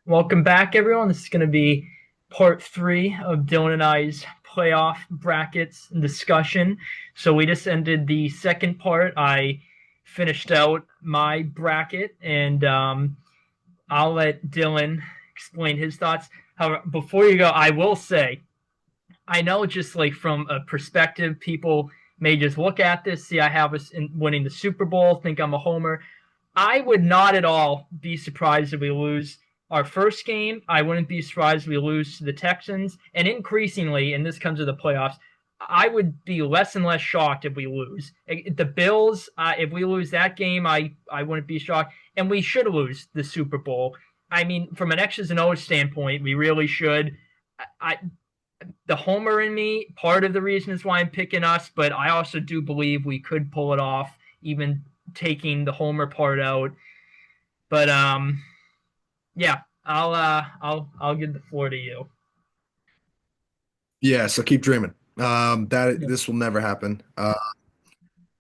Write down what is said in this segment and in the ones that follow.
Welcome back, everyone. This is going to be part three of Dylan and I's playoff brackets discussion. So we just ended the second part. I finished out my bracket, and I'll let Dylan explain his thoughts. However, before you go, I will say I know just like from a perspective, people may just look at this, see I have us in winning the Super Bowl, think I'm a homer. I would not at all be surprised if we lose our first game. I wouldn't be surprised if we lose to the Texans. And increasingly, and this comes to the playoffs, I would be less and less shocked if we lose. The Bills, if we lose that game, I wouldn't be shocked. And we should lose the Super Bowl. I mean, from an X's and O's standpoint, we really should. I the homer in me, part of the reason is why I'm picking us, but I also do believe we could pull it off, even taking the homer part out. But yeah, I'll give the floor to you. Yeah, so keep dreaming. That Yeah. this will never happen.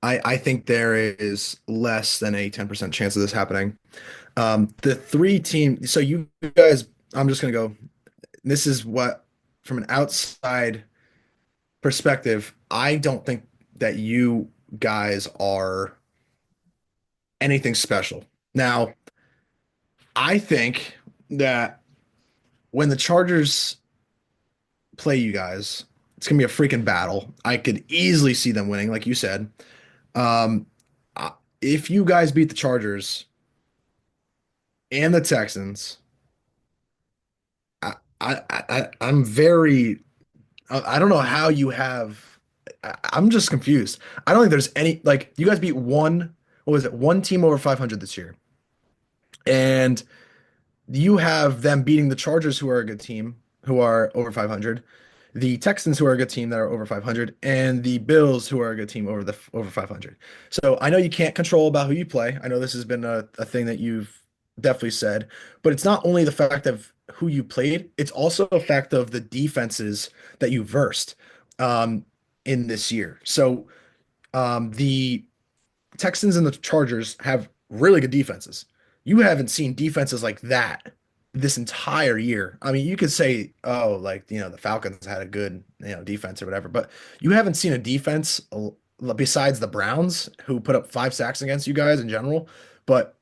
I think there is less than a 10% chance of this happening. The three team, so you guys, I'm just gonna go. This is what, from an outside perspective, I don't think that you guys are anything special. Now, I think that when the Chargers play you guys, it's gonna be a freaking battle. I could easily see them winning, like you said. Um, if you guys beat the Chargers and the Texans, I'm very, I don't know how you have, I'm just confused. I don't think there's any, like, you guys beat one, what was it, one team over 500 this year. And you have them beating the Chargers, who are a good team, who are over 500, the Texans, who are a good team that are over 500, and the Bills, who are a good team over 500. So I know you can't control about who you play. I know this has been a thing that you've definitely said, but it's not only the fact of who you played, it's also a fact of the defenses that you versed um, in this year. So the Texans and the Chargers have really good defenses. You haven't seen defenses like that this entire year. I mean, you could say, oh, like, the Falcons had a good, defense or whatever, but you haven't seen a defense besides the Browns, who put up 5 sacks against you guys in general, but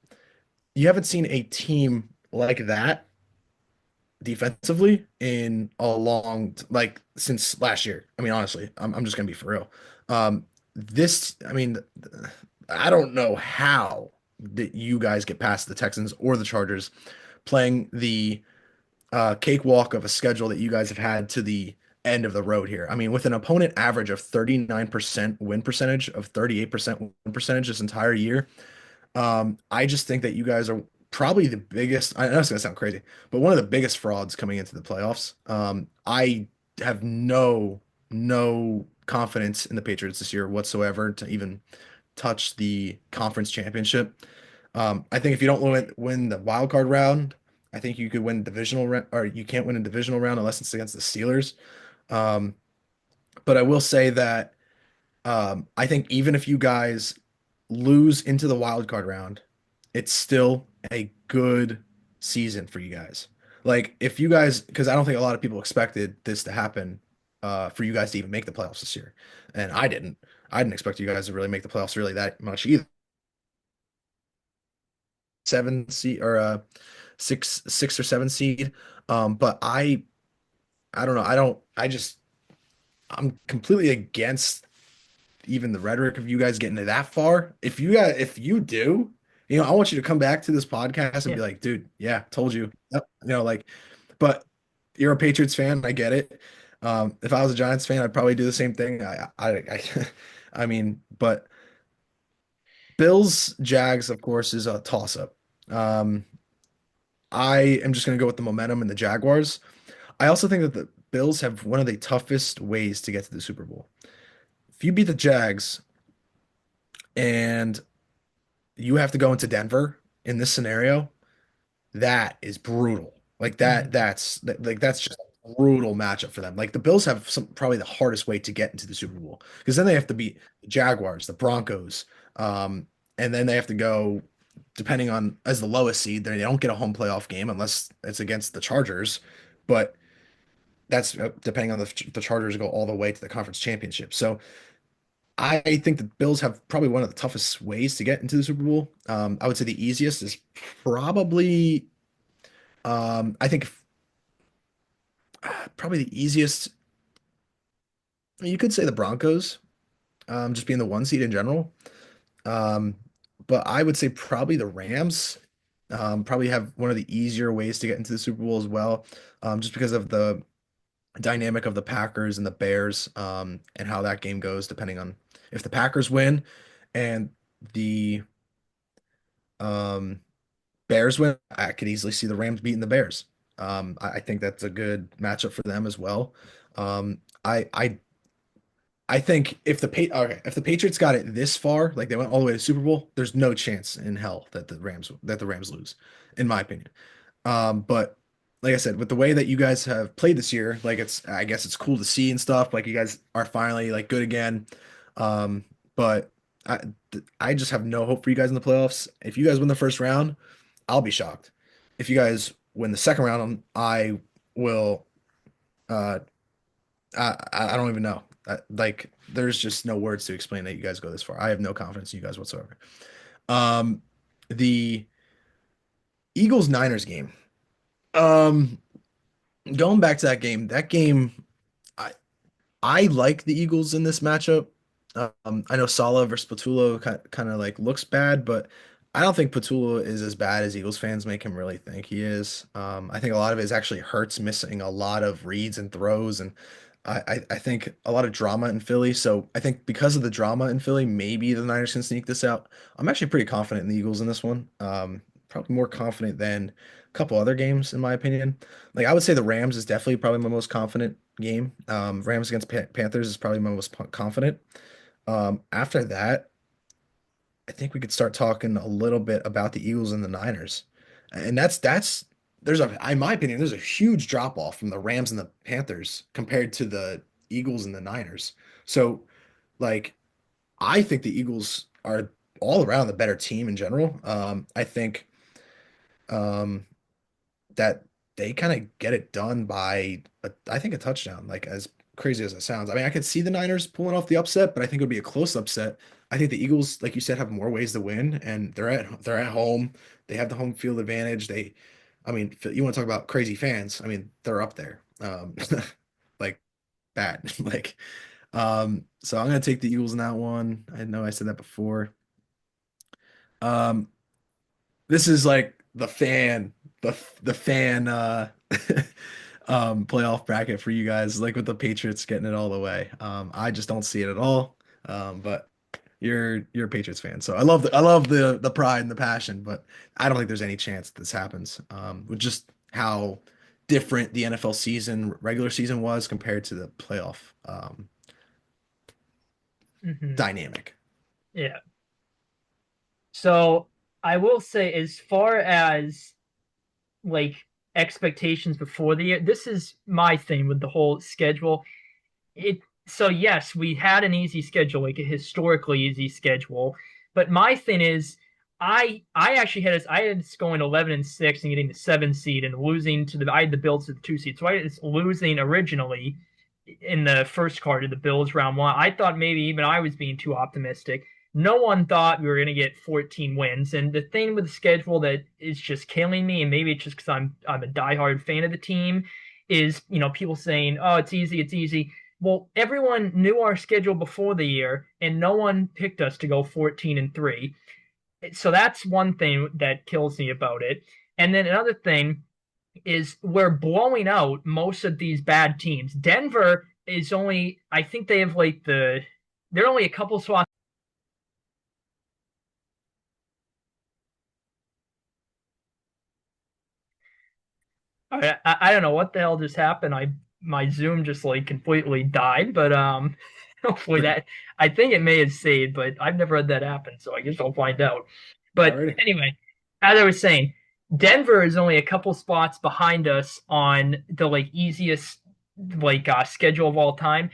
you haven't seen a team like that defensively in a long, like, since last year. I mean, honestly, I'm just gonna be for real. I mean, I don't know how that you guys get past the Texans or the Chargers playing the cakewalk of a schedule that you guys have had to the end of the road here. I mean, with an opponent average of 39% win percentage, of 38% win percentage this entire year, I just think that you guys are probably the biggest. I know it's gonna sound crazy, but one of the biggest frauds coming into the playoffs. I have no confidence in the Patriots this year whatsoever to even touch the conference championship. I think if you don't win the wild card round, I think you could win divisional round, or you can't win a divisional round unless it's against the Steelers. Um, but I will say that I think even if you guys lose into the wild card round, it's still a good season for you guys. Like, if you guys, because I don't think a lot of people expected this to happen, for you guys to even make the playoffs this year, and I didn't. I didn't expect you guys to really make the playoffs really that much either. 7 seed, or six or 7 seed. But I don't know. I'm completely against even the rhetoric of you guys getting to that far. If you do, I want you to come back to this podcast and Yeah. be like, dude, yeah, told you. Yep. Like, but you're a Patriots fan, I get it. If I was a Giants fan, I'd probably do the same thing. I mean, but Bills Jags, of course, is a toss up. Um, I am just going to go with the momentum and the Jaguars. I also think that the Bills have one of the toughest ways to get to the Super Bowl. If you beat the Jags and you have to go into Denver in this scenario, that is brutal. Like Mhm. that's just a brutal matchup for them. Like, the Bills have probably the hardest way to get into the Super Bowl, because then they have to beat the Jaguars, the Broncos, and then they have to go. depending on as the lowest seed, they don't get a home playoff game unless it's against the Chargers. But that's depending on the Chargers go all the way to the conference championship. So I think the Bills have probably one of the toughest ways to get into the Super Bowl. I would say the easiest is probably, I think probably the easiest. You could say the Broncos, just being the one seed in general. Um, but I would say probably the Rams, probably have one of the easier ways to get into the Super Bowl as well, just because of the dynamic of the Packers and the Bears, and how that game goes, depending on if the Packers win and the um, Bears win, I could easily see the Rams beating the Bears. I think that's a good matchup for them as well. I think if if the Patriots got it this far, like they went all the way to Super Bowl, there's no chance in hell that the Rams lose, in my opinion. But like I said, with the way that you guys have played this year, like I guess it's cool to see and stuff. Like you guys are finally like good again. But I I just have no hope for you guys in the playoffs. If you guys win the first round, I'll be shocked. If you guys win the second round, I will. Uh, I don't even know. Like, there's just no words to explain that you guys go this far. I have no confidence in you guys whatsoever. Um, the Eagles Niners game. Um, Going back to that game, I I like the Eagles in this matchup. I know Salah versus Patullo kind of like looks bad, but I don't think Patullo is as bad as Eagles fans make him really think he is. I think a lot of it is actually Hurts missing a lot of reads and throws, and I think a lot of drama in Philly. So I think because of the drama in Philly, maybe the Niners can sneak this out. I'm actually pretty confident in the Eagles in this one. Probably more confident than a couple other games, in my opinion. Like I would say the Rams is definitely probably my most confident game. Rams against Panthers is probably my most confident. After that, I think we could start talking a little bit about the Eagles and the Niners. And that's there's a in my opinion, there's a huge drop off from the Rams and the Panthers compared to the Eagles and the Niners. So like I think the Eagles are all around the better team in general. I think um that they kind of get it done by I think a touchdown, like as crazy as it sounds. I mean, I could see the Niners pulling off the upset, but I think it would be a close upset. I think the Eagles, like you said, have more ways to win, and they're at home. They have the home field advantage. I mean, you want to talk about crazy fans? I mean, they're up there, like bad, like. So I'm gonna take the Eagles in that one. I know I said that before. Um, this is like the fan playoff bracket for you guys, like with the Patriots getting it all the way. I just don't see it at all. But you're a Patriots fan, so I love the pride and the passion, but I don't think there's any chance that this happens. With just how different the NFL season, regular season was compared to the playoff Hmm. dynamic. Yeah. So I will say, as far as like expectations before the year, this is my thing with the whole schedule. It so yes, we had an easy schedule, like a historically easy schedule. But my thing is, I actually I had us going 11-6 and getting the 7 seed and losing to the I had the Bills to the 2 seed. So I was losing originally in the first card of the Bills round one. I thought maybe even I was being too optimistic. No one thought we were going to get 14 wins. And the thing with the schedule that is just killing me, and maybe it's just because I'm a diehard fan of the team, is people saying, "Oh, it's easy, it's easy." Well, everyone knew our schedule before the year, and no one picked us to go 14-3. So that's one thing that kills me about it. And then another thing is we're blowing out most of these bad teams. Denver is only, I think they have like they're only a couple spots. I don't know what the hell just happened. My Zoom just like completely died, but hopefully that I think it may have saved, but I've never had that happen, so I guess I'll find out. But Alrighty. anyway, as I was saying, Denver is only a couple spots behind us on the like easiest schedule of all time.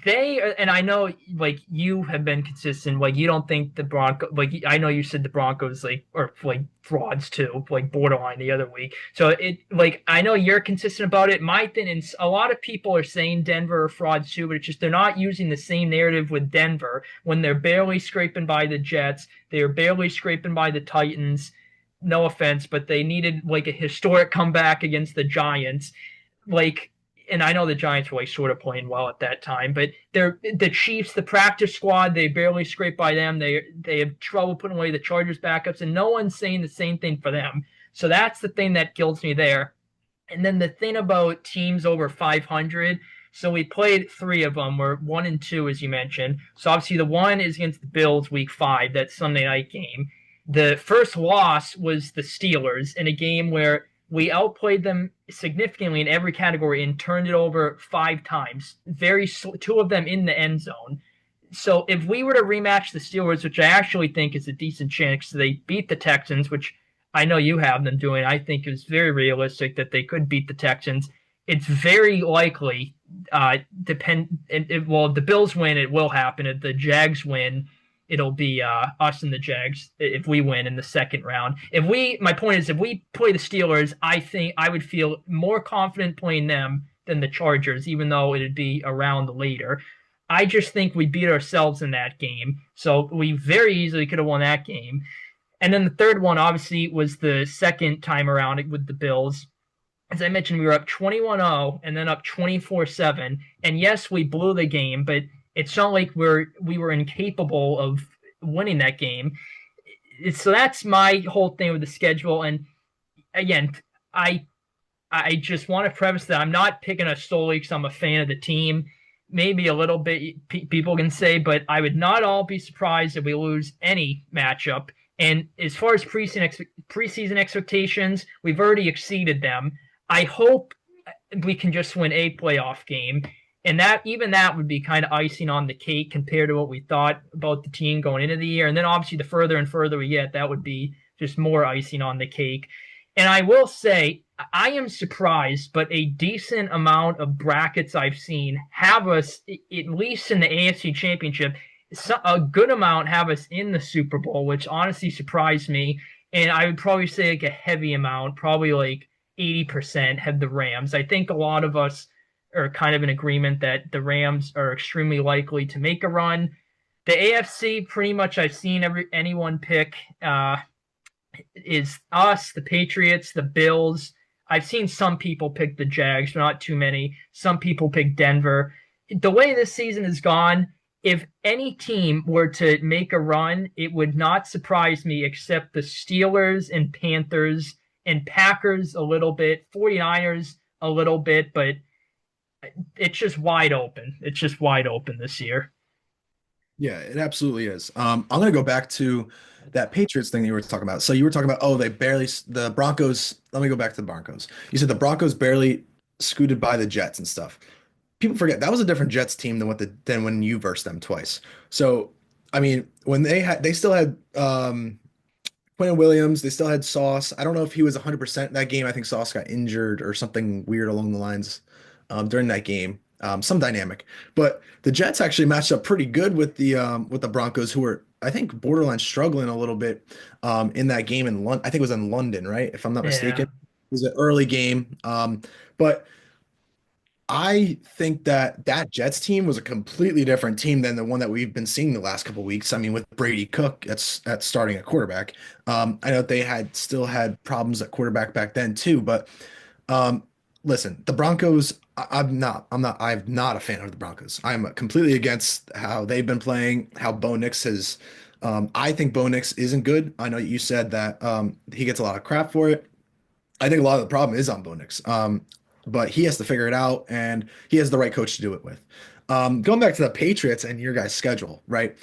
and I know like you have been consistent. Like you don't think the Broncos. Like I know you said the Broncos like are like frauds too, like borderline the other week. So it like I know you're consistent about it. My thing is a lot of people are saying Denver are frauds too, but it's just they're not using the same narrative with Denver when they're barely scraping by the Jets. They are barely scraping by the Titans. No offense, but they needed like a historic comeback against the Giants. Like, and I know the Giants were like sort of playing well at that time, but they're the Chiefs, the practice squad, they barely scrape by them. They have trouble putting away the Chargers backups, and no one's saying the same thing for them. So that's the thing that kills me there. And then the thing about teams over 500. So we played three of them. We're 1-2, as you mentioned. So obviously the one is against the Bills, week 5, that Sunday night game. The first loss was the Steelers in a game where we outplayed them significantly in every category and turned it over 5 times. Two of them in the end zone. So if we were to rematch the Steelers, which I actually think is a decent chance, they beat the Texans, which I know you have them doing. I think is very realistic that they could beat the Texans. It's very likely. Well, if the Bills win, it will happen. If the Jags win, it'll be us and the Jags if we win in the second round. My point is, if we play the Steelers, I think I would feel more confident playing them than the Chargers, even though it'd be a round later. I just think we beat ourselves in that game, so we very easily could have won that game. And then the third one, obviously, was the second time around with the Bills. As I mentioned, we were up 21-0 and then up 24-7. And yes, we blew the game, but it's not like we were incapable of winning that game. So that's my whole thing with the schedule. And again, I I just want to preface that I'm not picking us solely because I'm a fan of the team. Maybe a little bit people can say, but I would not all be surprised if we lose any matchup. And as far as preseason expectations, we've already exceeded them. I hope we can just win a playoff game, and that would be kind of icing on the cake compared to what we thought about the team going into the year. And then obviously the further and further we get, that would be just more icing on the cake. And I will say, I am surprised, but a decent amount of brackets I've seen have us, at least in the AFC Championship, a good amount have us in the Super Bowl, which honestly surprised me. And I would probably say like a heavy amount, probably like 80% have the Rams. I think a lot of us are kind of in agreement that the Rams are extremely likely to make a run. The AFC, pretty much I've seen anyone pick is us, the Patriots, the Bills. I've seen some people pick the Jags, but not too many. Some people pick Denver. The way this season has gone, if any team were to make a run, it would not surprise me except the Steelers and Panthers and Packers a little bit, 49ers a little bit, but it's just wide open. It's just wide open this year. Yeah, it absolutely is. I'm gonna go back to that Patriots thing that you were talking about. So you were talking about, oh, the Broncos. Let me go back to the Broncos. You said the Broncos barely scooted by the Jets and stuff. People forget that was a different Jets team than when you versed them twice. So, I mean, when they still had Quentin Williams, they still had Sauce. I don't know if he was 100% in that game. I think Sauce got injured or something weird along the lines during that game. Some dynamic, but the Jets actually matched up pretty good with the Broncos, who were, I think, borderline struggling a little bit in that game in London. I think it was in London, right? If I'm not mistaken, Yeah. it was an early game. But I think that Jets team was a completely different team than the one that we've been seeing the last couple of weeks. I mean, with Brady Cook at starting at quarterback. I know they still had problems at quarterback back then too, but um, listen, the Broncos. I'm not a fan of the Broncos. I'm completely against how they've been playing. How Bo Nix has. I think Bo Nix isn't good. I know you said that he gets a lot of crap for it. I think a lot of the problem is on Bo Nix. But he has to figure it out, and he has the right coach to do it with. Going back to the Patriots and your guys' schedule, right?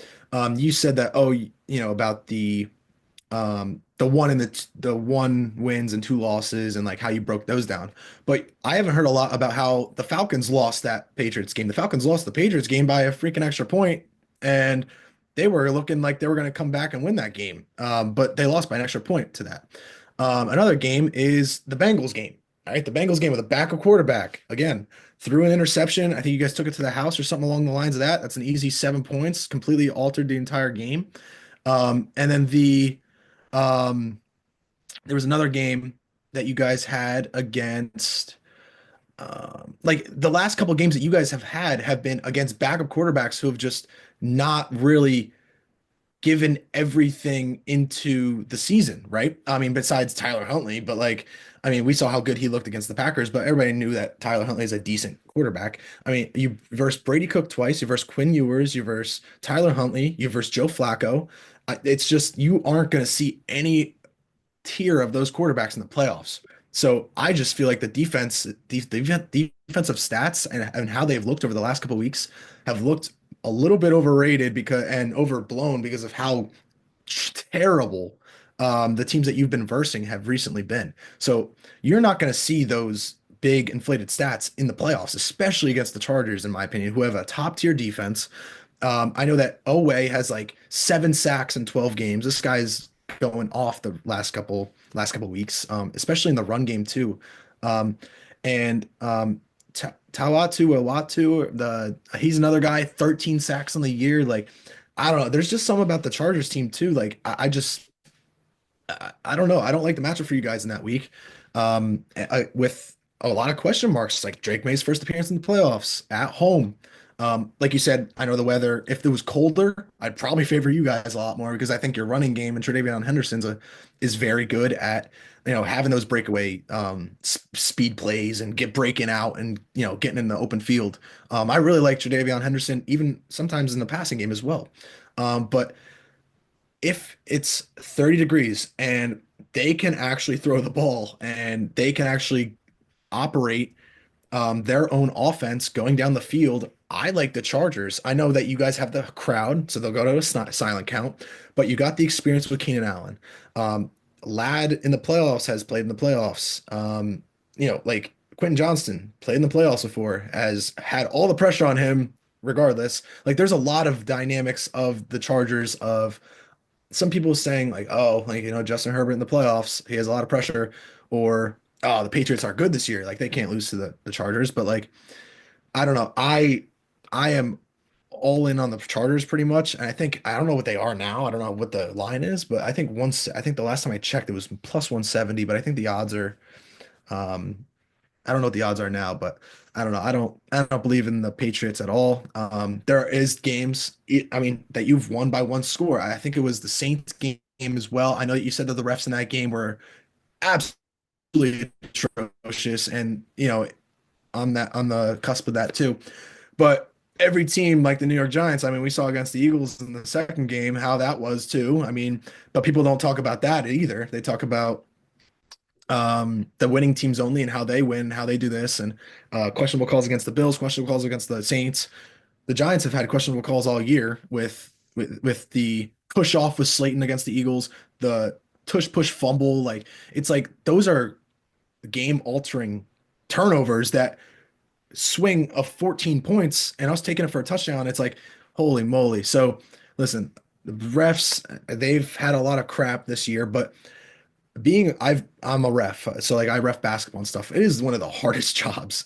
You said that, oh, about the one wins and two losses and like how you broke those down. But I haven't heard a lot about how the Falcons lost that Patriots game. The Falcons lost the Patriots game by a freaking extra point, and they were looking like they were going to come back and win that game. But they lost by an extra point to that. Another game is the Bengals game. All right, the Bengals game with a backup quarterback again threw an interception. I think you guys took it to the house or something along the lines of that. That's an easy 7 points. Completely altered the entire game. And then um, there was another game that you guys had against. Like the last couple of games that you guys have had have been against backup quarterbacks who have just not really given everything into the season, right? I mean, besides Tyler Huntley, but like, I mean, we saw how good he looked against the Packers, but everybody knew that Tyler Huntley is a decent quarterback. I mean, you verse Brady Cook twice, you verse Quinn Ewers, you verse Tyler Huntley, you verse Joe Flacco. It's just you aren't going to see any tier of those quarterbacks in the playoffs. So I just feel like the defensive stats and how they've looked over the last couple of weeks have looked a little bit overrated because and overblown because of how terrible the teams that you've been versing have recently been. So you're not going to see those big inflated stats in the playoffs, especially against the Chargers, in my opinion, who have a top tier defense. I know that Oweh has like 7 sacks in 12 games. This guy's going off the last couple weeks, especially in the run game too. Um, and Tawatu Awatu, he's another guy, 13 sacks on the year. Like, I don't know. There's just something about the Chargers team too. Like, I don't know. I don't like the matchup for you guys in that week. With a lot of question marks, like Drake May's first appearance in the playoffs at home. Like you said, I know the weather. If it was colder, I'd probably favor you guys a lot more because I think your running game and Tre'Davion is very good at having those breakaway speed plays and breaking out and getting in the open field. I really like Tre'Davion Henderson, even sometimes in the passing game as well. But if it's 30 degrees and they can actually throw the ball and they can actually operate their own offense going down the field. I like the Chargers. I know that you guys have the crowd, so they'll go to a silent count, but you got the experience with Keenan Allen. Ladd in the playoffs has played in the playoffs. Like Quentin Johnston played in the playoffs before, has had all the pressure on him regardless. Like there's a lot of dynamics of the Chargers of some people saying like, oh, like Justin Herbert in the playoffs, he has a lot of pressure, or oh, the Patriots are good this year, like they can't lose to the Chargers. But like, I don't know, I am all in on the Chargers pretty much, and I don't know what they are now. I don't know what the line is, but I think the last time I checked it was plus 170, but I think the odds are I don't know what the odds are now, but I don't know. I don't believe in the Patriots at all. There is games, I mean, that you've won by one score. I think it was the Saints game as well. I know that you said that the refs in that game were absolutely atrocious, and on the cusp of that too. But every team like the New York Giants, I mean, we saw against the Eagles in the second game how that was too. I mean, but people don't talk about that either. They talk about the winning teams only and how they win, how they do this, and questionable calls against the Bills, questionable calls against the Saints. The Giants have had questionable calls all year with the push off with Slayton against the Eagles, the tush push fumble. Like it's like those are game altering turnovers that swing of 14 points and us taking it for a touchdown. It's like holy moly. So listen, the refs, they've had a lot of crap this year, but I'm a ref, so like I ref basketball and stuff. It is one of the hardest jobs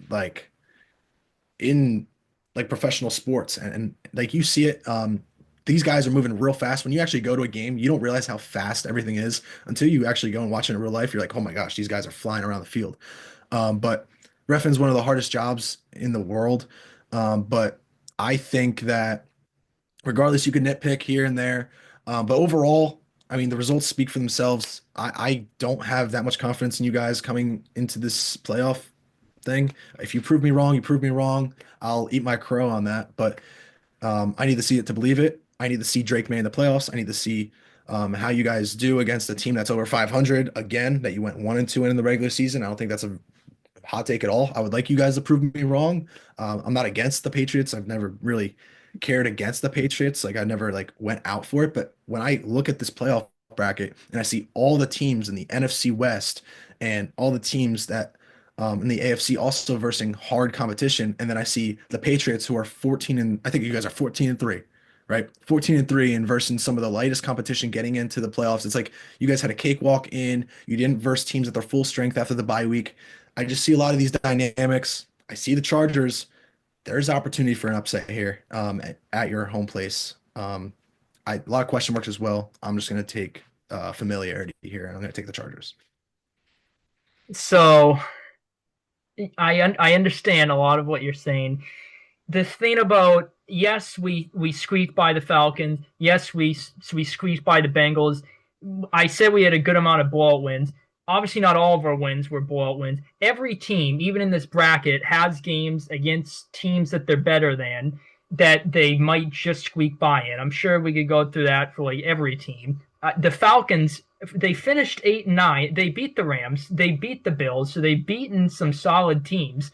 like in like professional sports, and like you see it. These guys are moving real fast. When you actually go to a game, you don't realize how fast everything is until you actually go and watch it in real life. You're like, oh my gosh, these guys are flying around the field. But reffing is one of the hardest jobs in the world. But I think that regardless, you can nitpick here and there. But overall, I mean, the results speak for themselves. I don't have that much confidence in you guys coming into this playoff thing. If you prove me wrong, you prove me wrong. I'll eat my crow on that. But I need to see it to believe it. I need to see Drake May in the playoffs. I need to see how you guys do against a team that's over 500 again, that you went 1-2 in the regular season. I don't think that's a hot take at all. I would like you guys to prove me wrong. I'm not against the Patriots. I've never really cared against the Patriots. Like I never like went out for it. But when I look at this playoff bracket and I see all the teams in the NFC West and all the teams that in the AFC also versing hard competition, and then I see the Patriots who are 14 and I think you guys are 14-3. right? 14-3 and versus some of the lightest competition getting into the playoffs. It's like you guys had a cakewalk in. You didn't verse teams at their full strength after the bye week. I just see a lot of these dynamics. I see the Chargers. There's opportunity for an upset here at your home place. A lot of question marks as well. I'm just going to take familiarity here, and I'm going to take the Chargers. So I understand a lot of what you're saying. The thing about, yes, we squeaked by the Falcons. Yes, we squeaked by the Bengals. I said we had a good amount of blowout wins. Obviously, not all of our wins were blowout wins. Every team, even in this bracket, has games against teams that they're better than that they might just squeak by in. I'm sure we could go through that for like every team. The Falcons, they finished 8-9. They beat the Rams. They beat the Bills. So they've beaten some solid teams.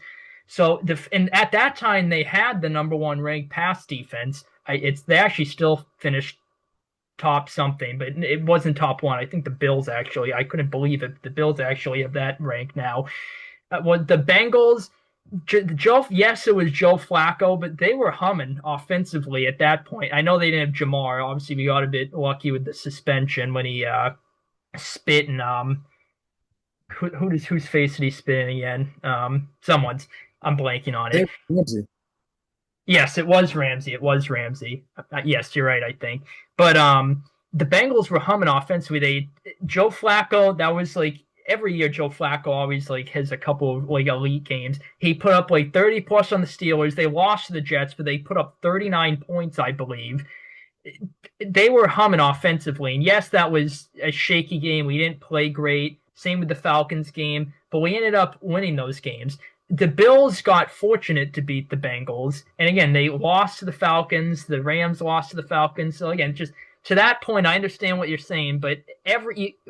So and at that time they had the number one ranked pass defense. They actually still finished top something, but it wasn't top one. I think the Bills actually. I couldn't believe it. The Bills actually have that rank now. What the Bengals? Joe, yes, it was Joe Flacco, but they were humming offensively at that point. I know they didn't have Jamar. Obviously, we got a bit lucky with the suspension when he spit and whose face did he spit in again? Someone's. I'm blanking on it. Dave Ramsey. Yes, it was Ramsey. It was Ramsey. Yes, you're right, I think. But the Bengals were humming offensively. Joe Flacco, that was like every year Joe Flacco always like has a couple of like elite games. He put up like 30 plus on the Steelers. They lost to the Jets, but they put up 39 points, I believe. They were humming offensively. And yes, that was a shaky game. We didn't play great. Same with the Falcons game, but we ended up winning those games. The Bills got fortunate to beat the Bengals. And again, they lost to the Falcons. The Rams lost to the Falcons. So again, just to that point, I understand what you're saying, but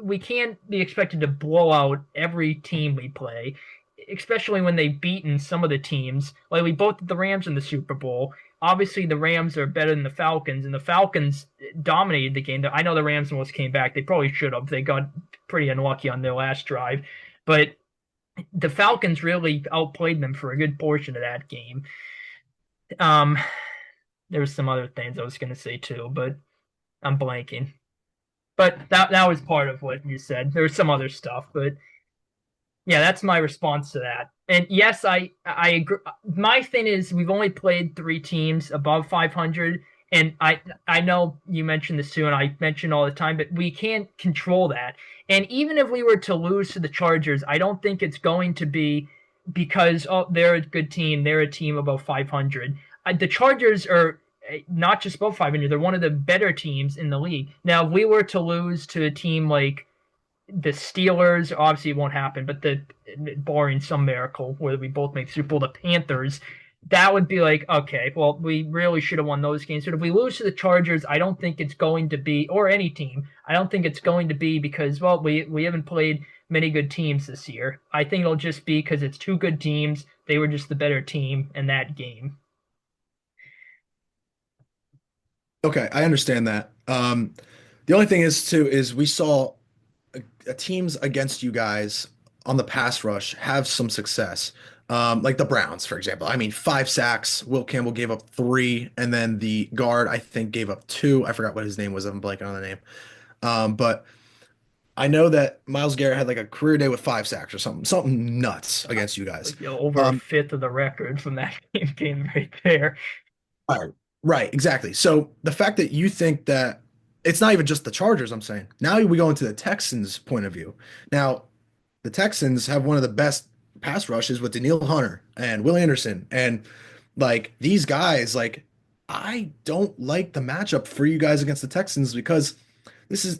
we can't be expected to blow out every team we play, especially when they've beaten some of the teams. Like we both did the Rams in the Super Bowl. Obviously, the Rams are better than the Falcons, and the Falcons dominated the game. I know the Rams almost came back. They probably should have. They got pretty unlucky on their last drive, but the Falcons really outplayed them for a good portion of that game. Um, there was some other things I was going to say too, but I'm blanking. But that was part of what you said. There was some other stuff, but yeah, that's my response to that. And yes, I agree. My thing is we've only played three teams above 500, and I know you mentioned this too, and I mention all the time, but we can't control that. And even if we were to lose to the Chargers, I don't think it's going to be because they're a good team, they're a team above 500. The Chargers are not just above 500; they're one of the better teams in the league. Now, if we were to lose to a team like the Steelers, obviously it won't happen, but barring some miracle where we both make Super Bowl, the Panthers, that would be like, okay, well, we really should have won those games. But if we lose to the Chargers, I don't think it's going to be, or any team, I don't think it's going to be because, well, we haven't played many good teams this year. I think it'll just be because it's two good teams. They were just the better team in that game. Okay, I understand that. The only thing is too is we saw teams against you guys on the pass rush have some success. Like the Browns, for example. I mean, 5 sacks. Will Campbell gave up 3, and then the guard, I think, gave up 2. I forgot what his name was. I'm blanking on the name. But I know that Miles Garrett had like a career day with 5 sacks or something nuts against you guys. Like, over a Um, fifth of the record from that game right there. right, right, exactly. So the fact that you think that it's not even just the Chargers, I'm saying. Now we go into the Texans' point of view. Now, the Texans have one of the best pass rushes with Daniil Hunter and Will Anderson. And like these guys, like I don't like the matchup for you guys against the Texans because this is,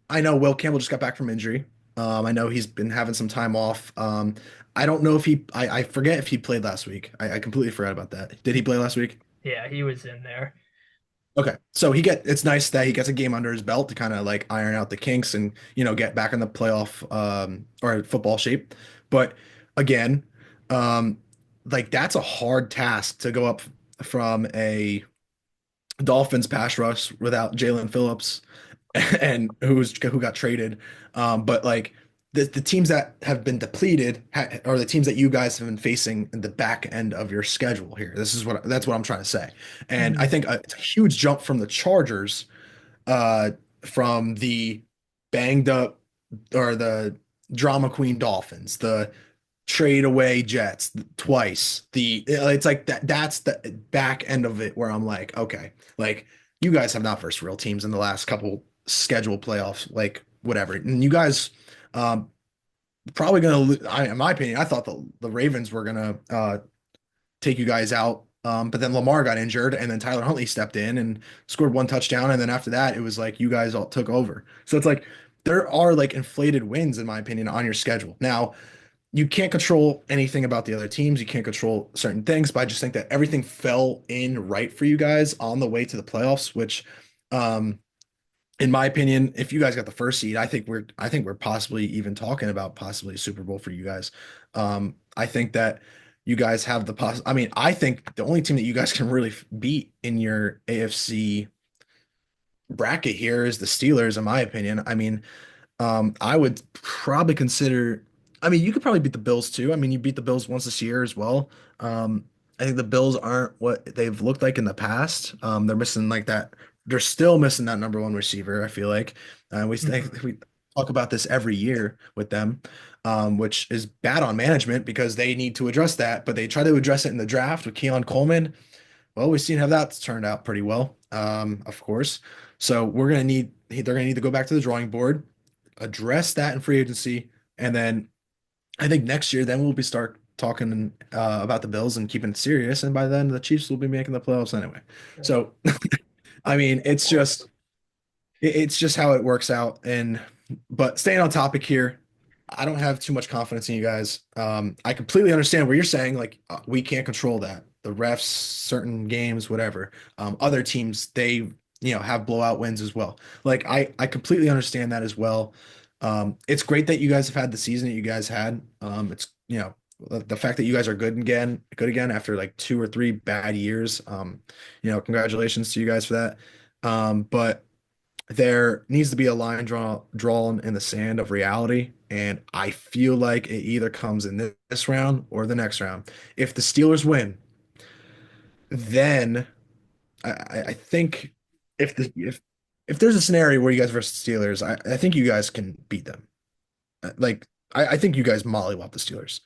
I know Will Campbell just got back from injury. I know he's been having some time off. I don't know if I forget if he played last week. I completely forgot about that. Did he play last week? Yeah, he was in there. Okay. So it's nice that he gets a game under his belt to kind of like iron out the kinks and, get back in the playoff or football shape. But again, um like that's a hard task to go up from a Dolphins pass rush without Jalen Phillips and who got traded. But like the teams that have been depleted are the teams that you guys have been facing in the back end of your schedule here. That's what I'm trying to say. And I Mhm. think it's a huge jump from the Chargers, uh, from the banged up or the drama queen Dolphins, the trade away Jets twice. It's like that's the back end of it where I'm like, okay, like you guys have not versed real teams in the last couple scheduled playoffs, like whatever. And you guys probably gonna in my opinion, I thought the Ravens were gonna take you guys out. But then Lamar got injured, and then Tyler Huntley stepped in and scored one touchdown, and then after that, it was like you guys all took over. So it's like there are like inflated wins, in my opinion, on your schedule. Now, you can't control anything about the other teams. You can't control certain things, but I just think that everything fell in right for you guys on the way to the playoffs, which, um, in my opinion, if you guys got the first seed, I think we're possibly even talking about possibly a Super Bowl for you guys. I think that you guys have the I mean, I think the only team that you guys can really beat in your AFC bracket here is the Steelers, in my opinion. I mean, I would probably consider. I mean, you could probably beat the Bills too. I mean, you beat the Bills once this year as well. I think the Bills aren't what they've looked like in the past. They're missing like that. They're still missing that number one receiver. I feel like Mhm. we talk about this every year with them, which is bad on management because they need to address that. But they try to address it in the draft with Keon Coleman. Well, we've seen how that's turned out pretty well, of course. So they're gonna need to go back to the drawing board, address that in free agency, and then I think next year then we'll be start talking about the Bills and keeping it serious. And by then the Chiefs will be making the playoffs anyway. So I mean, it's just how it works out. And but staying on topic here, I don't have too much confidence in you guys. I completely understand what you're saying. Like we can't control that. The refs, certain games, whatever. Other teams, have blowout wins as well. Like I completely understand that as well. It's great that you guys have had the season that you guys had. It's the fact that you guys are good again after like 2 or 3 bad years. Congratulations to you guys for that. But there needs to be a line drawn in the sand of reality, and I feel like it either comes in this round or the next round. If the Steelers win, then I think if there's a scenario where you guys versus Steelers, I think you guys can beat them. Like I think you guys mollywop the Steelers.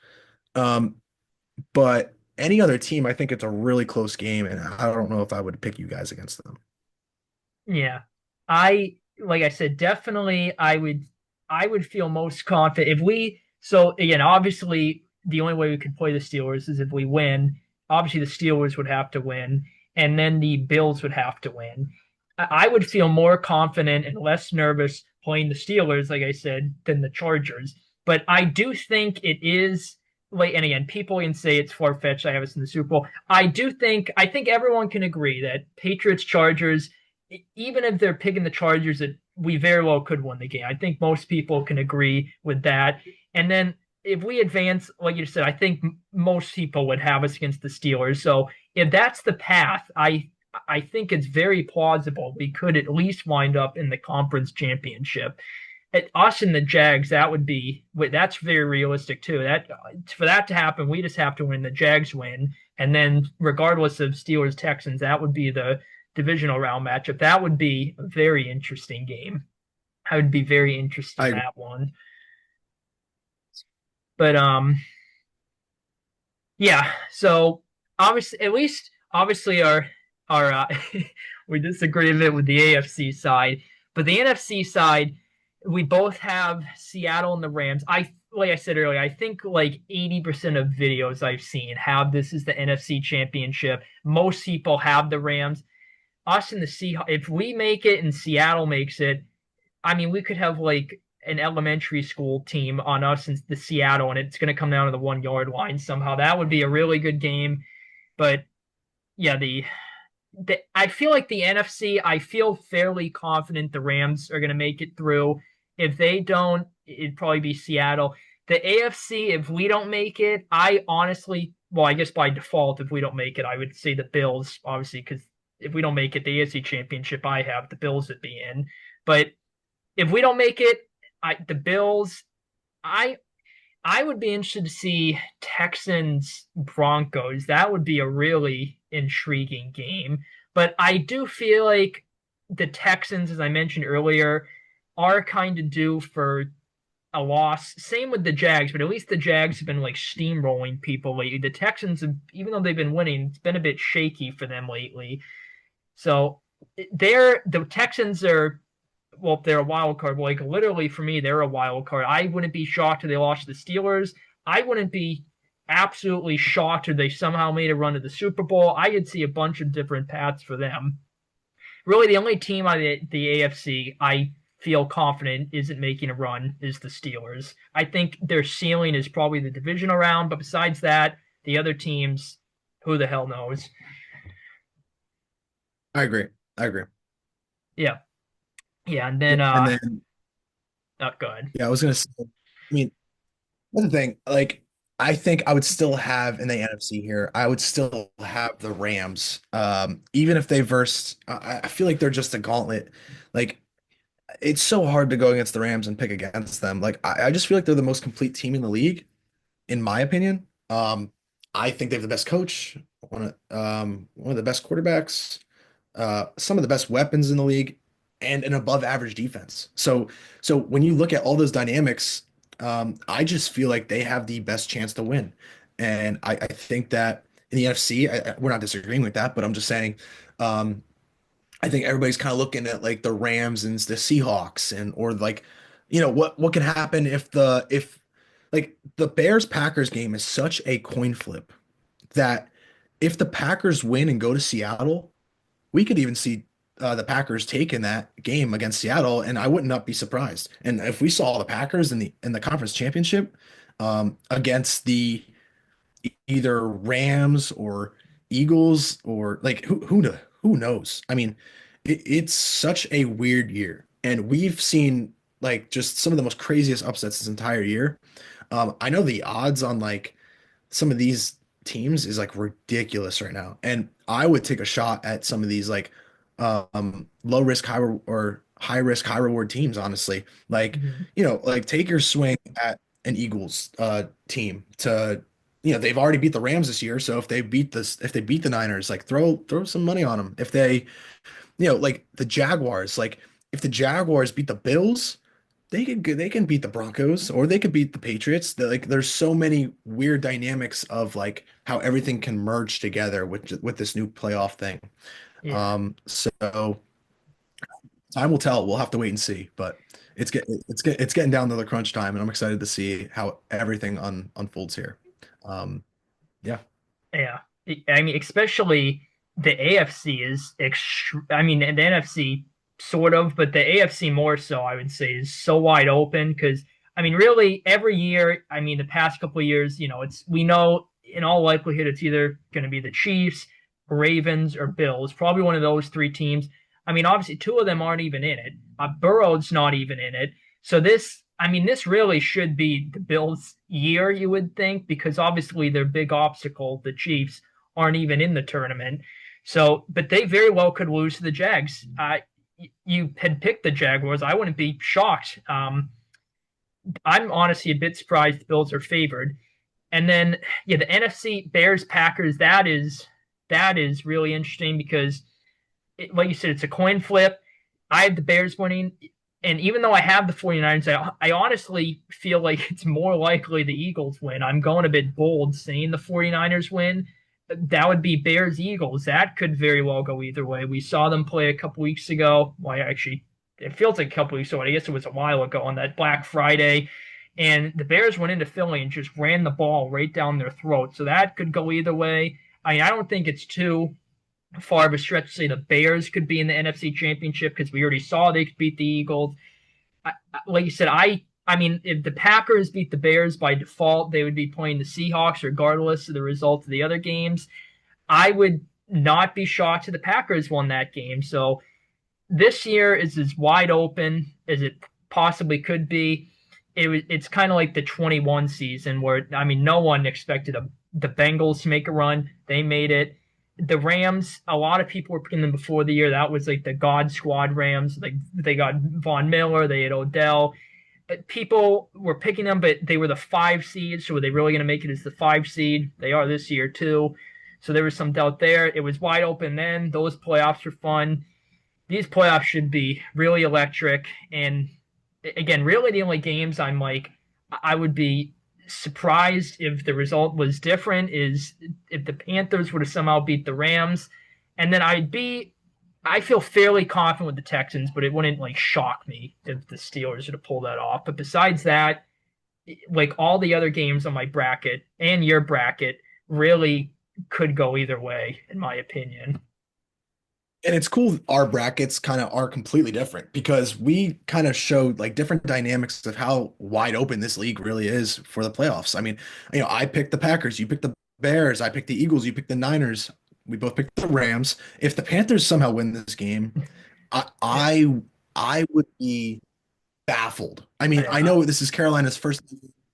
Um, but any other team, I think it's a really close game, and I don't know if I would pick you guys against them. Yeah. I like I said, definitely I would feel most confident if we so again, obviously the only way we could play the Steelers is if we win. Obviously the Steelers would have to win, and then the Bills would have to win. I would feel more confident and less nervous playing the Steelers, like I said, than the Chargers. But I do think it is like, and again, people can say it's far fetched. I have us in the Super Bowl. I think everyone can agree that Patriots Chargers, even if they're picking the Chargers, that we very well could win the game. I think most people can agree with that. And then if we advance, like you said, I think most people would have us against the Steelers. So if that's the path, I think it's very plausible we could at least wind up in the conference championship. At us and the Jags, that's very realistic too. That for that to happen, we just have to win. The Jags win, and then regardless of Steelers Texans, that would be the divisional round matchup. That would be a very interesting game. I would be very interested I in agree. that one. But yeah. So obviously, at least obviously our we disagree a bit with the AFC side, but the NFC side, we both have Seattle and the Rams. Like I said earlier, I think like 80% of videos I've seen have this as the NFC Championship. Most people have the Rams. Us and the Seahawks. If we make it and Seattle makes it, I mean, we could have like an elementary school team on us in the Seattle, and it's going to come down to the 1 yard line somehow. That would be a really good game. But yeah, I feel like the NFC, I feel fairly confident the Rams are going to make it through. If they don't, it'd probably be Seattle. The AFC, if we don't make it, I honestly, well, I guess by default, if we don't make it, I would say the Bills, obviously, because if we don't make it, the AFC Championship, I have the Bills would be in. But if we don't make it, the Bills. I I would be interested to see Texans Broncos. That would be a really intriguing game. But I do feel like the Texans, as I mentioned earlier, are kind of due for a loss. Same with the Jags, but at least the Jags have been like steamrolling people lately. The Texans, have, even though they've been winning, it's been a bit shaky for them lately. So the Texans are, well, they're a wild card. Like literally for me, they're a wild card. I wouldn't be shocked if they lost to the Steelers. I wouldn't be absolutely shocked if they somehow made a run to the Super Bowl. I could see a bunch of different paths for them. Really, the only team on the AFC I feel confident isn't making a run is the Steelers. I think their ceiling is probably the divisional round, but besides that, the other teams, who the hell knows? I agree. I agree. Yeah, yeah, and Yeah, then and then oh, good. yeah, I was gonna say, I mean, that's the thing. Like, I think I would still have in the NFC here, I would still have the Rams. Even if they versed, I feel like they're just a gauntlet. Like, it's so hard to go against the Rams and pick against them. Like, I just feel like they're the most complete team in the league, in my opinion. I think they have the best coach, one of the best quarterbacks, some of the best weapons in the league, and an above average defense. So when you look at all those dynamics, I just feel like they have the best chance to win. And I think that in the NFC, we're not disagreeing with that, but I'm just saying, um, I think everybody's kind of looking at like the Rams and the Seahawks and or like, what can happen if like the Bears Packers game is such a coin flip that if the Packers win and go to Seattle, we could even see the Packers taking that game against Seattle, and I would not be surprised. And if we saw the Packers in the conference championship against the either Rams or Eagles or like who knows? I mean, it's such a weird year, and we've seen like just some of the most craziest upsets this entire year. I know the odds on like some of these teams is like ridiculous right now. And I would take a shot at some of these like low risk or high risk high reward teams, honestly. Like, Mm-hmm. like take your swing at an Eagles team to they've already beat the Rams this year, so if they beat the Niners, like throw some money on them. If they, like the Jaguars, like if the Jaguars beat the Bills, they can beat the Broncos or they could beat the Patriots. Like there's so many weird dynamics of like how everything can merge together with this new playoff thing. Yeah. So time will tell. We'll have to wait and see. But it's getting down to the crunch time, and I'm excited to see how everything unfolds here. Um, yeah, Yeah, I mean, especially the AFC is I mean, and the NFC sort of, but the AFC more so, I would say, is so wide open because I mean, really, every year, I mean, the past couple of years, it's we know in all likelihood it's either going to be the Chiefs, Ravens, or Bills. Probably one of those three teams. I mean, obviously, two of them aren't even in it. Burrow's not even in it. So this, I mean, this really should be the Bills' year, you would think, because obviously their big obstacle, the Chiefs, aren't even in the tournament. So, but they very well could lose to the Jags. You had picked the Jaguars. I wouldn't be shocked. I'm honestly a bit surprised the Bills are favored. And then, yeah, the NFC Bears Packers. That is really interesting because, like you said, it's a coin flip. I have the Bears winning. And even though I have the 49ers, I honestly feel like it's more likely the Eagles win. I'm going a bit bold saying the 49ers win. That would be Bears Eagles. That could very well go either way. We saw them play a couple weeks ago. Well, actually, it feels like a couple weeks ago. I guess it was a while ago on that Black Friday. And the Bears went into Philly and just ran the ball right down their throat. So that could go either way. I mean, I don't think it's too far of a stretch to say the Bears could be in the NFC Championship because we already saw they could beat the Eagles. Like you said, I mean, if the Packers beat the Bears by default, they would be playing the Seahawks regardless of the result of the other games. I would not be shocked if the Packers won that game. So this year is as wide open as it possibly could be. It's kind of like the 21 season where I mean no one expected the Bengals to make a run. They made it. The Rams, a lot of people were putting them before the year. That was like the God Squad Rams. Like they got Von Miller, they had Odell. people were picking them, but they were the 5 seed. So were they really going to make it as the 5 seed? They are this year too. So there was some doubt there. It was wide open then. Those playoffs were fun. These playoffs should be really electric. And again, really the only games I'm like, I would be surprised if the result was different is if the Panthers would have somehow beat the Rams. And then I feel fairly confident with the Texans, but it wouldn't like shock me if the Steelers were to pull that off. But besides that, like all the other games on my bracket and your bracket really could go either way, in my opinion. And it's cool our brackets kind of are completely different because we kind of showed like different dynamics of how wide open this league really is for the playoffs. I mean, I picked the Packers, you picked the Bears, I picked the Eagles, you picked the Niners, we both picked the Rams. If the Panthers somehow win this game, I Yeah, I, I would be baffled. I mean, I yeah, know this is Carolina's first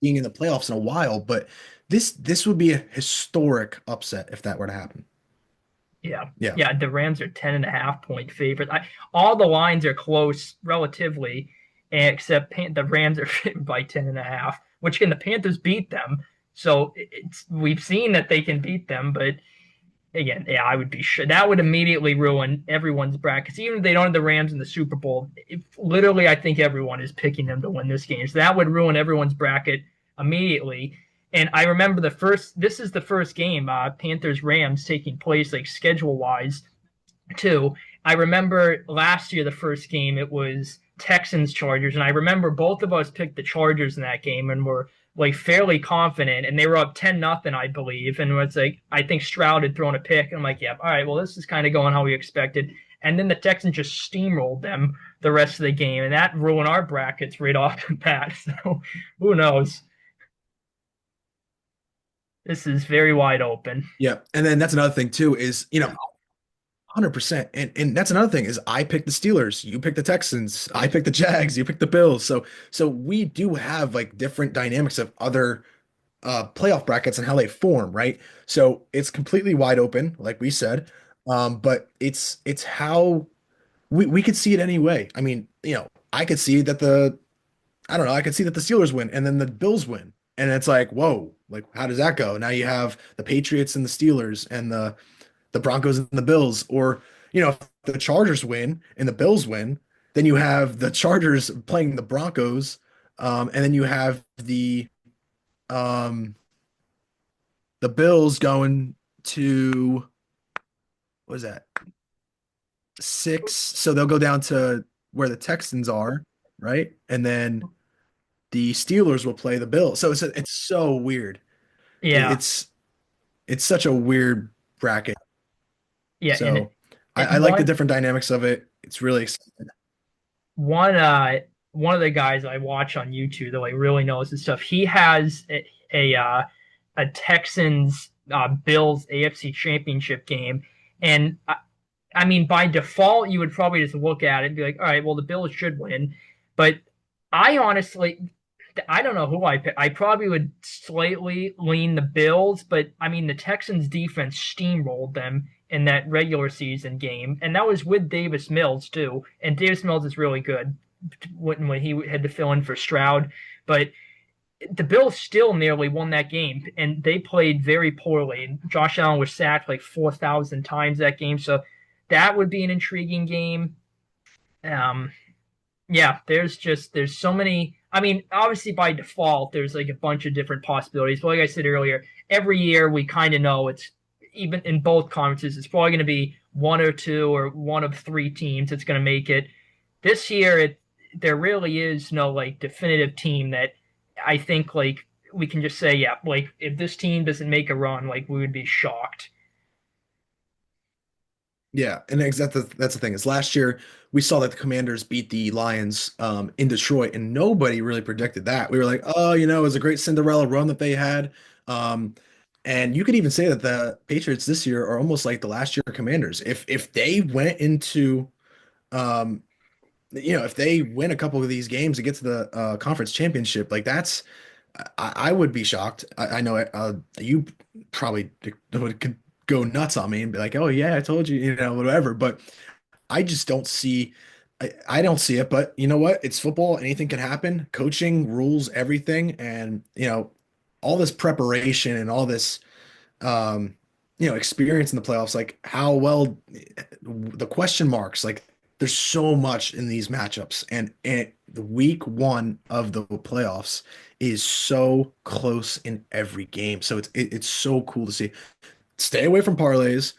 being in the playoffs in a while, but this would be a historic upset if that were to happen. yeah. Yeah. Yeah, the Rams are 10.5 point favorites. All the lines are close relatively, except the Rams are favored by 10.5, which can the Panthers beat them. So we've seen that they can beat them, but again, yeah, I would be sure that would immediately ruin everyone's brackets. Even if they don't have the Rams in the Super Bowl, literally, I think everyone is picking them to win this game. So that would ruin everyone's bracket immediately. And I remember this is the first game, Panthers Rams taking place like schedule wise too. I remember last year, the first game, it was Texans Chargers, and I remember both of us picked the Chargers in that game and were like fairly confident, and they were up 10-0, I believe. And it's like I think Stroud had thrown a pick, and I'm like, yeah, all right, well, this is kind of going how we expected. And then the Texans just steamrolled them the rest of the game, and that ruined our brackets right off the bat. So who knows? This is very wide open. Yeah. And then that's another thing too is, 100%. And that's another thing is I picked the Steelers, you picked the Texans, I picked the Jags, you picked the Bills. So we do have like different dynamics of other playoff brackets and how they form, right? So it's completely wide open, like we said. But it's how we could see it any way. I mean, I could see that I don't know, I could see that the Steelers win and then the Bills win. And it's like, whoa, like how does that go? Now you have the Patriots and the Steelers and the Broncos and the Bills, or if the Chargers win and the Bills win, then you have the Chargers playing the Broncos, and then you have um, the Bills going to what is that 6? So they'll go down to where the Texans are, right? And then the Steelers will play the Bills. So it's so weird. It, Yeah, it's it's such a weird bracket. yeah, and So I like the one different dynamics of it. It's really exciting. one uh one of the guys I watch on YouTube that like really knows this stuff. He has a Texans Bills AFC Championship game, and I mean by default you would probably just look at it and be like, all right, well the Bills should win, but I honestly I don't know who I pick. I probably would slightly lean the Bills, but I mean the Texans defense steamrolled them in that regular season game, and that was with Davis Mills too. And Davis Mills is really good when he had to fill in for Stroud, but the Bills still nearly won that game, and they played very poorly. And Josh Allen was sacked like 4,000 times that game, so that would be an intriguing game. Um, yeah, there's so many. I mean, obviously by default, there's like a bunch of different possibilities. But like I said earlier, every year we kind of know it's even in both conferences, it's probably going to be one or two or one of three teams that's going to make it. This year, there really is no like definitive team that I think like we can just say, yeah, like if this team doesn't make a run, like we would be shocked. Yeah, and that's the thing is last year we saw that the Commanders beat the Lions in Detroit, and nobody really predicted that. We were like, oh, it was a great Cinderella run that they had. Um, and you could even say that the Patriots this year are almost like the last year Commanders. If they went into um, if they win a couple of these games and get to the conference championship, like I would be shocked. I know you probably could go nuts on me and be like, "Oh yeah, I told you," whatever. But I just don't see. I don't see it, but you know what? It's football. Anything can happen. Coaching rules everything, and all this preparation and all this experience in the playoffs, like how well the question marks, like there's so much in these matchups, and the week one of the playoffs is so close in every game. So it's so cool to see. Stay away from parlays.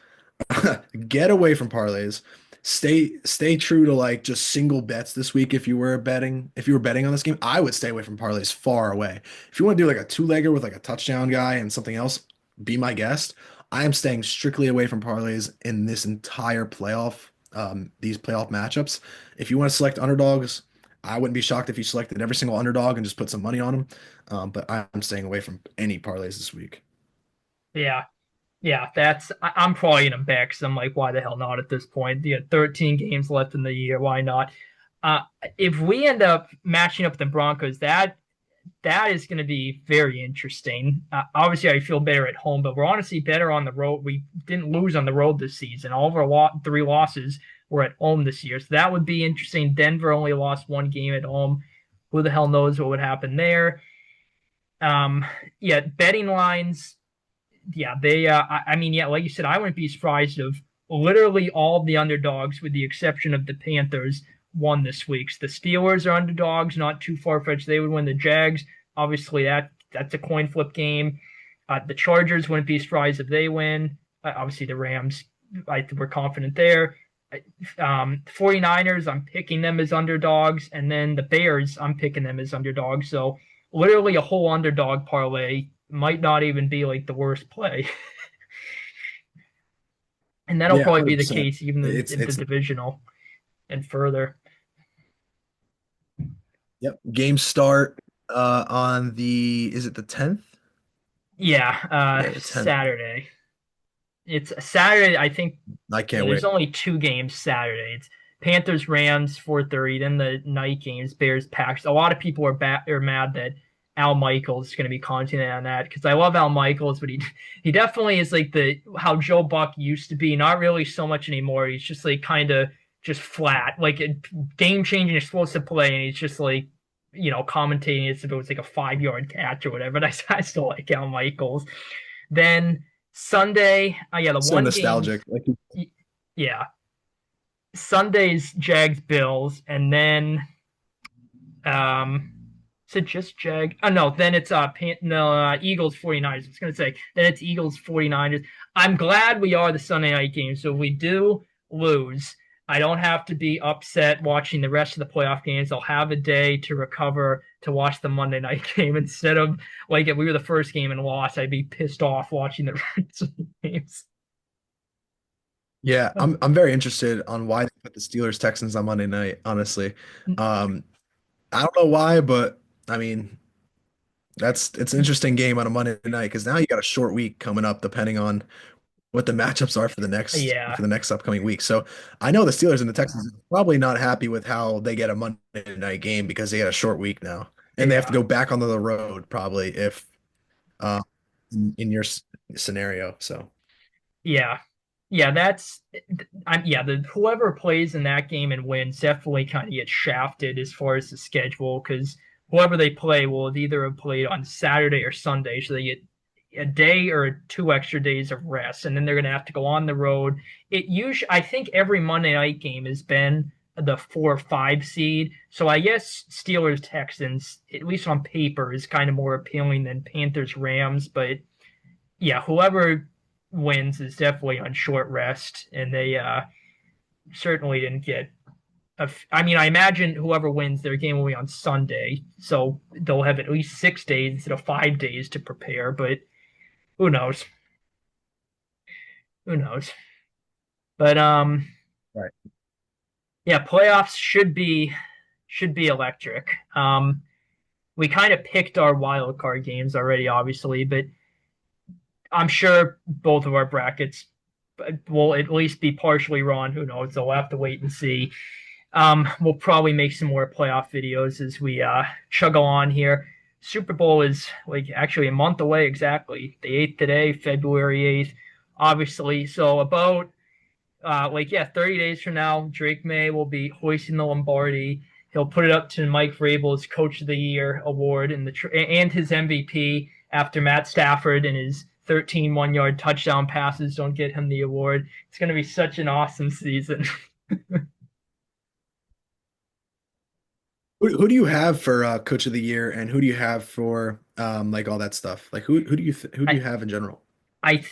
Get away from parlays. Stay true to like just single bets this week. If you were betting on this game, I would stay away from parlays far away. If you want to do like a two-legger with like a touchdown guy and something else, be my guest. I am staying strictly away from parlays in this entire these playoff matchups. If you want to select underdogs, I wouldn't be shocked if you selected every single underdog and just put some money on them. But I'm staying away from any parlays this week. Yeah. Yeah, I'm probably gonna bet because I'm like, why the hell not at this point? You got 13 games left in the year. Why not? Uh, if we end up matching up with the Broncos, that is going to be very interesting. Obviously, I feel better at home, but we're honestly better on the road. We didn't lose on the road this season. All of our three losses were at home this year, so that would be interesting. Denver only lost one game at home. Who the hell knows what would happen there? Um, yeah, betting lines. Yeah, they. I mean, yeah, like you said, I wouldn't be surprised if literally all of the underdogs, with the exception of the Panthers, won this week. The Steelers are underdogs, not too far fetched. They would win. The Jags, obviously, that's a coin flip game. The Chargers wouldn't be surprised if they win. Obviously, the Rams, we're confident there. 49ers, I'm picking them as underdogs, and then the Bears, I'm picking them as underdogs. So literally a whole underdog parlay might not even be like the worst play. And that'll Yeah, probably be the 100%. case even It's in the it's divisional and further. Yep. Games start on the is it the 10th? Yeah, Yeah, the 10th. Saturday. It's Saturday. I think I yeah, can't there's wait. only two games Saturday. It's Panthers Rams 4:30. Then the night games Bears Packers. A lot of people are mad that Al Michaels is going to be commenting on that because I love Al Michaels, but he definitely is like the how Joe Buck used to be. Not really so much anymore. He's just like kind of just flat, like a game changing explosive play, and he's just like commentating as if it was like a 5 yard catch or whatever. But I still like Al Michaels. Then Sunday, yeah, the So one games, nostalgic. Like yeah, Sunday's Jags Bills, and then um, is it just Jag? Oh no, then it's no Eagles 49ers. I was gonna say then it's Eagles 49ers. I'm glad we are the Sunday night game, so if we do lose, I don't have to be upset watching the rest of the playoff games. I'll have a day to recover to watch the Monday night game instead of like if we were the first game and lost, I'd be pissed off watching the rest of the games. yeah, I'm very interested on why they put the Steelers Texans on Monday night, honestly. Um I don't know why, but I mean it's an interesting game on a Monday night because now you got a short week coming up depending on what the matchups are Yeah, for the next upcoming week. So I know the Steelers and the Texans are probably not happy with how they get a Monday night game because they get a short week now. And they have to yeah. go back onto the road probably if uh in your scenario. So Yeah. Yeah, yeah, the whoever plays in that game and wins definitely kind of gets shafted as far as the schedule because whoever they play will either have played on Saturday or Sunday, so they get a day or two extra days of rest, and then they're gonna have to go on the road. It usually, I think every Monday night game has been the 4 or 5 seed, so I guess Steelers Texans, at least on paper, is kind of more appealing than Panthers Rams, but yeah, whoever wins is definitely on short rest, and they certainly didn't get. I mean, I imagine whoever wins their game will be on Sunday, so they'll have at least 6 days instead of 5 days to prepare. But who knows? Who knows? But right. yeah, playoffs should be electric. We kind of picked our wild card games already, obviously, but I'm sure both of our brackets will at least be partially wrong. Who knows? So we'll have to wait and see. We'll probably make some more playoff videos as we chug on here. Super Bowl is like actually a month away exactly. The 8th today, February 8th, obviously. So about Yeah, 30 days from now, Drake May will be hoisting the Lombardi. He'll put it up to Mike Vrabel's Coach of the Year award and his MVP after Matt Stafford and his 13 one-yard touchdown passes don't get him the award. It's going to be such an awesome season. Who do you have for coach of the year, and who do you have for like all that stuff? Like who do I, you have in general? I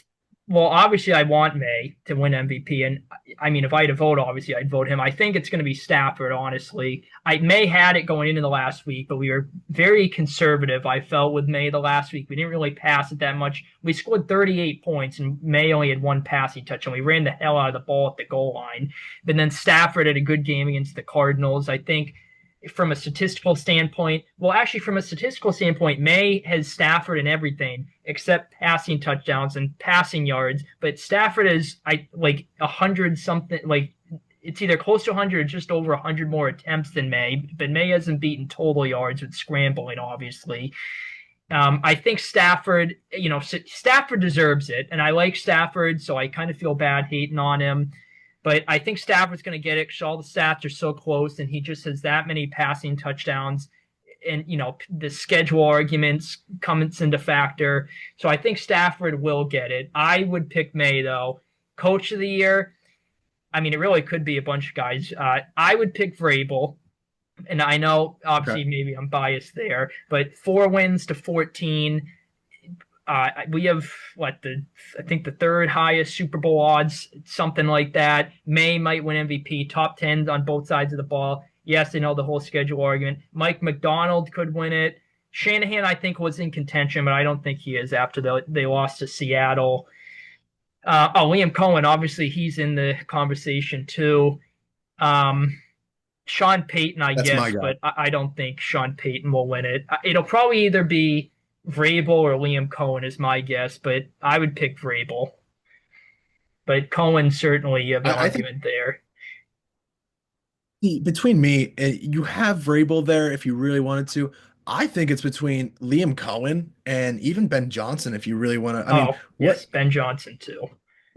well, obviously, I want May to win MVP, and I mean, if I had to vote, obviously, I'd vote him. I think it's going to be Stafford. Honestly, I May had it going into the last week, but we were very conservative. I felt with May the last week, we didn't really pass it that much. We scored 38 points, and May only had one passing touch, and we ran the hell out of the ball at the goal line. But then Stafford had a good game against the Cardinals. I think from a statistical standpoint, well, actually, from a statistical standpoint, May has Stafford in everything except passing touchdowns and passing yards. But Stafford is like 100 something, like it's either close to 100 or just over 100 more attempts than May. But May hasn't beaten total yards with scrambling, obviously. I think Stafford, Stafford deserves it, and I like Stafford, so I kind of feel bad hating on him. But I think Stafford's going to get it because all the stats are so close, and he just has that many passing touchdowns. And the schedule arguments comes into factor. So I think Stafford will get it. I would pick May though. Coach of the year. I mean, it really could be a bunch of guys. I would pick Vrabel, and I know Okay. obviously maybe I'm biased there, but 4 wins to 14. We have I think the third highest Super Bowl odds, something like that. May might win MVP, top 10 on both sides of the ball. Yes, they know the whole schedule argument. Mike McDonald could win it. Shanahan, I think, was in contention, but I don't think he is after they lost to Seattle. Liam Cohen, obviously, he's in the conversation too. Um, Sean Payton, I That's my guess, guy. but I don't think Sean Payton will win it. It'll probably either be Vrabel or Liam Cohen is my guess, but I would pick Vrabel. But Cohen certainly you have an I think argument there. between me, you have Vrabel there if you really wanted to. I think it's between Liam Cohen and even Ben Johnson if you really want to. I mean, Oh, what yes, Ben Johnson too.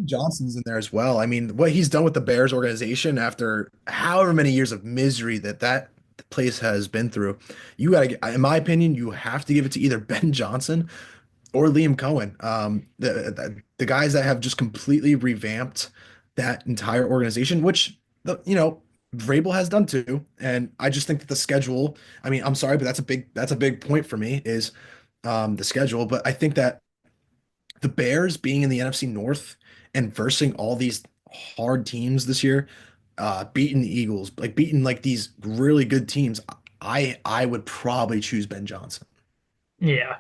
Johnson's in there as well. I mean, what he's done with the Bears organization after however many years of misery that place has been through, you gotta get, in my opinion, you have to give it to either Ben Johnson or Liam Cohen. The guys that have just completely revamped that entire organization, which Vrabel has done too. And I just think that the schedule, I mean, I'm sorry, but that's a big point for me is the schedule. But I think that the Bears being in the NFC North and versing all these hard teams this year, beating the Eagles, like beating like these really good teams, I would probably choose Ben Johnson. Yeah.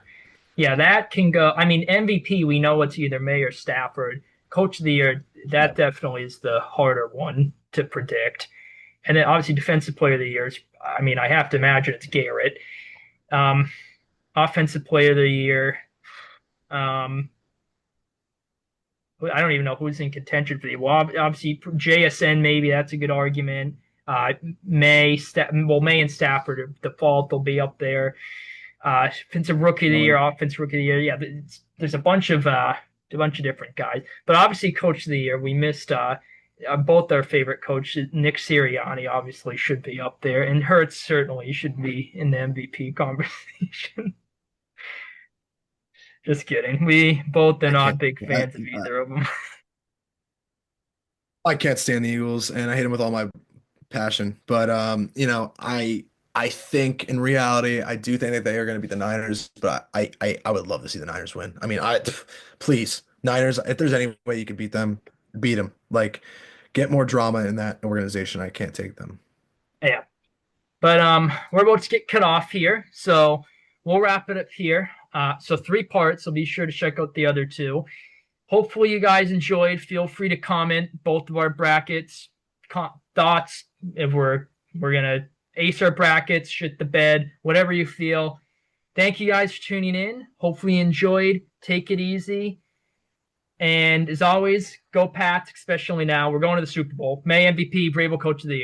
Yeah, that can go. I mean, MVP, we know it's either May or Stafford. Coach of the year, Yeah. that definitely is the harder one to predict. And then obviously defensive player of the year is, I mean, I have to imagine it's Garrett. Um, Offensive player of the year. Um, I don't even know who's in contention for the. Well, obviously JSN maybe that's a good argument. May and Stafford are default they'll be up there. Offensive rookie of the year, Cohen. offensive rookie of the year. Yeah, there's a bunch of different guys, but obviously coach of the year we missed. Both our favorite coach Nick Sirianni obviously should be up there, and Hurts certainly should be in the MVP conversation. Just kidding. We both are I not can't. big I, fans of either of them. I can't stand the Eagles, and I hate them with all my passion. But I think in reality, I do think that they are going to beat the Niners. But I would love to see the Niners win. I mean, please Niners. If there's any way you could beat them, beat them. Like, get more drama in that organization. I can't take them. Yeah. But we're about to get cut off here, so we'll wrap it up here. So 3 parts, so be sure to check out the other two. Hopefully you guys enjoyed. Feel free to comment both of our brackets, thoughts. If we're gonna ace our brackets, shit the bed, whatever you feel. Thank you guys for tuning in. Hopefully you enjoyed. Take it easy. And as always, go Pats, especially now. We're going to the Super Bowl. May MVP, Vrabel Coach of the Year.